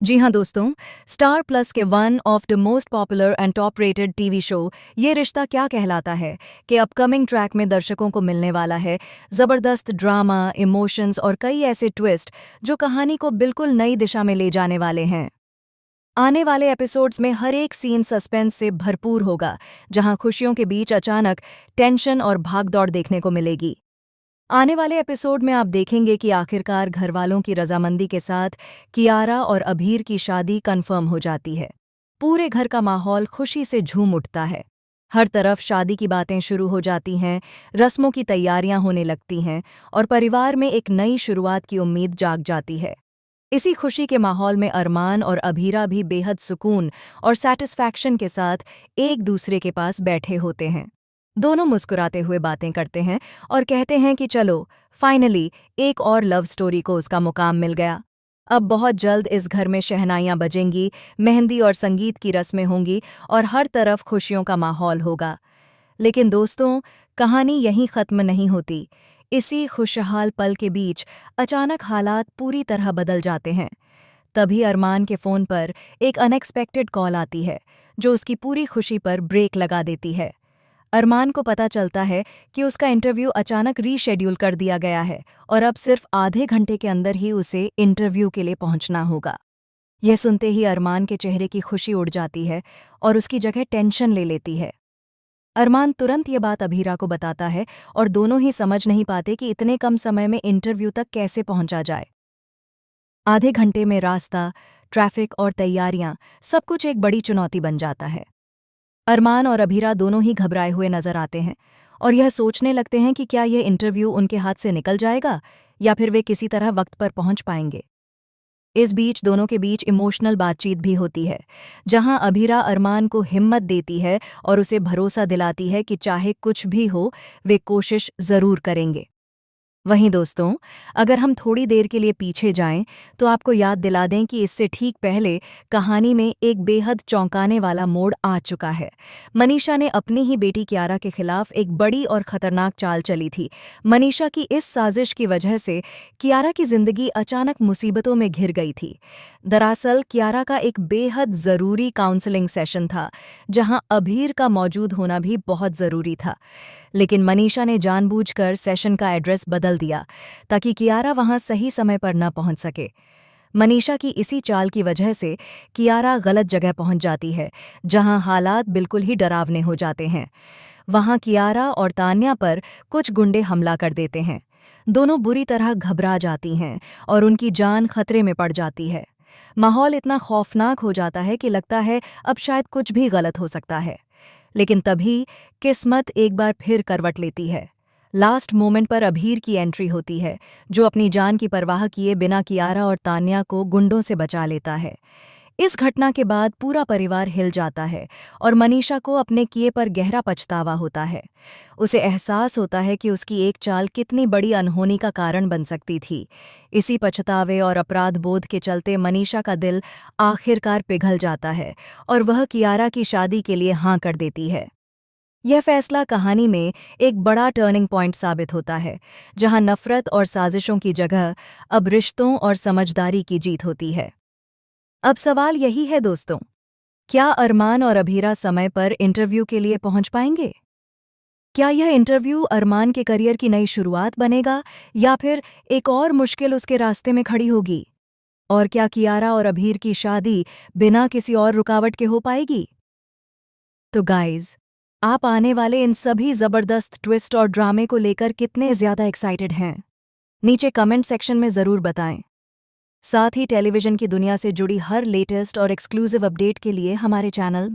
जी हाँ दोस्तों, star plus के one of the most popular and top rated TV show ये रिश्ता क्या कहलाता है कि अपकमिंग ट्रैक में दर्शकों को मिलने वाला है ज़बरदस्त ड्रामा, इमोशंस और कई ऐसे ट्विस्ट जो कहानी को बिल्कुल नई दिशा में ले जाने वाले हैं। आने वाले एपिसोड्स में हर एक सीन सस्पेंस से भरपूर होगा, जहां खुशियों के बीच अचानक टेंशन और भागदौड़ देखने को मिलेगी। आने वाले एपिसोड में आप देखेंगे कि आखिरकार घरवालों की रजामंदी के साथ कियारा और अभीर की शादी कंफर्म हो जाती है। पूरे घर का माहौल खुशी से झूम उठता है। हर तरफ शादी की बातें शुरू हो जाती हैं, रस्मों की तैयारियां होने लगती हैं और परिवार में एक नई शुरुआत की उम्मीद जाग जाती है। इसी खुशी के माहौल में अरमान और अभीरा भी बेहद सुकून और सैटिस्फैक्शन के साथ एक दूसरे के पास बैठे होते हैं। दोनों मुस्कुराते हुए बातें करते हैं और कहते हैं कि चलो फाइनली एक और लव स्टोरी को उसका मुकाम मिल गया। अब बहुत जल्द इस घर में शहनाइयां बजेंगी, मेहंदी और संगीत की रस्में होंगी और हर तरफ खुशियों का माहौल होगा। लेकिन दोस्तों, कहानी यहीं खत्म नहीं होती। इसी खुशहाल पल के बीच अचानक हालात पूरी तरह बदल जाते हैं। तभी अरमान के फ़ोन पर एक अनएक्सपेक्टेड कॉल आती है, जो उसकी पूरी खुशी पर ब्रेक लगा देती है। अरमान को पता चलता है कि उसका इंटरव्यू अचानक रीशेड्यूल कर दिया गया है और अब सिर्फ आधे घंटे के अंदर ही उसे इंटरव्यू के लिए पहुंचना होगा। यह सुनते ही अरमान के चेहरे की खुशी उड़ जाती है और उसकी जगह टेंशन ले लेती है। अरमान तुरंत ये बात अभीरा को बताता है और दोनों ही समझ नहीं पाते कि इतने कम समय में इंटरव्यू तक कैसे पहुंचा जाए। आधे घंटे में रास्ता, ट्रैफिक और तैयारियां सब कुछ एक बड़ी चुनौती बन जाता है। अरमान और अभीरा दोनों ही घबराए हुए नजर आते हैं और यह सोचने लगते हैं कि क्या यह इंटरव्यू उनके हाथ से निकल जाएगा या फिर वे किसी तरह वक्त पर पहुंच पाएंगे। इस बीच दोनों के बीच इमोशनल बातचीत भी होती है, जहां अभीरा अरमान को हिम्मत देती है और उसे भरोसा दिलाती है कि चाहे कुछ भी हो, वे कोशिश जरूर करेंगे। वहीं दोस्तों, अगर हम थोड़ी देर के लिए पीछे जाएं, तो आपको याद दिला दें कि इससे ठीक पहले कहानी में एक बेहद चौंकाने वाला मोड़ आ चुका है। मनीषा ने अपनी ही बेटी कियारा के खिलाफ एक बड़ी और खतरनाक चाल चली थी। मनीषा की इस साजिश की वजह से कियारा की जिंदगी अचानक मुसीबतों में घिर गई थी। दरअसल कियारा का एक बेहद ज़रूरी काउंसलिंग सेशन था, जहां अभीर का मौजूद होना भी बहुत ज़रूरी था। लेकिन मनीषा ने जानबूझकर सेशन का एड्रेस बदल दिया ताकि कियारा वहां सही समय पर न पहुंच सके। मनीषा की इसी चाल की वजह से कियारा गलत जगह पहुंच जाती है, जहां हालात बिल्कुल ही डरावने हो जाते हैं। वहां कियारा और तान्या पर कुछ गुंडे हमला कर देते हैं। दोनों बुरी तरह घबरा जाती हैं और उनकी जान खतरे में पड़ जाती है। माहौल इतना खौफनाक हो जाता है कि लगता है अब शायद कुछ भी गलत हो सकता है। लेकिन तभी किस्मत एक बार फिर करवट लेती है। लास्ट मोमेंट पर अभीर की एंट्री होती है, जो अपनी जान की परवाह किए बिना कियारा और तान्या को गुंडों से बचा लेता है। इस घटना के बाद पूरा परिवार हिल जाता है और मनीषा को अपने किए पर गहरा पछतावा होता है। उसे एहसास होता है कि उसकी एक चाल कितनी बड़ी अनहोनी का कारण बन सकती थी। इसी पछतावे और अपराध बोध के चलते मनीषा का दिल आखिरकार पिघल जाता है और वह कियारा की शादी के लिए हाँ कर देती है। यह फैसला कहानी में एक बड़ा टर्निंग पॉइंट साबित होता है, जहां नफरत और साजिशों की जगह अब रिश्तों और समझदारी की जीत होती है। अब सवाल यही है दोस्तों, क्या अरमान और अभीरा समय पर इंटरव्यू के लिए पहुंच पाएंगे? क्या यह इंटरव्यू अरमान के करियर की नई शुरुआत बनेगा या फिर एक और मुश्किल उसके रास्ते में खड़ी होगी? और क्या कियारा और अभीर की शादी बिना किसी और रुकावट के हो पाएगी? तो गाइज, आप आने वाले इन सभी जबरदस्त ट्विस्ट और ड्रामे को लेकर कितने ज्यादा एक्साइटेड हैं? नीचे कमेंट सेक्शन में जरूर बताएं। साथ ही टेलीविजन की दुनिया से जुड़ी हर लेटेस्ट और एक्सक्लूसिव अपडेट के लिए हमारे चैनल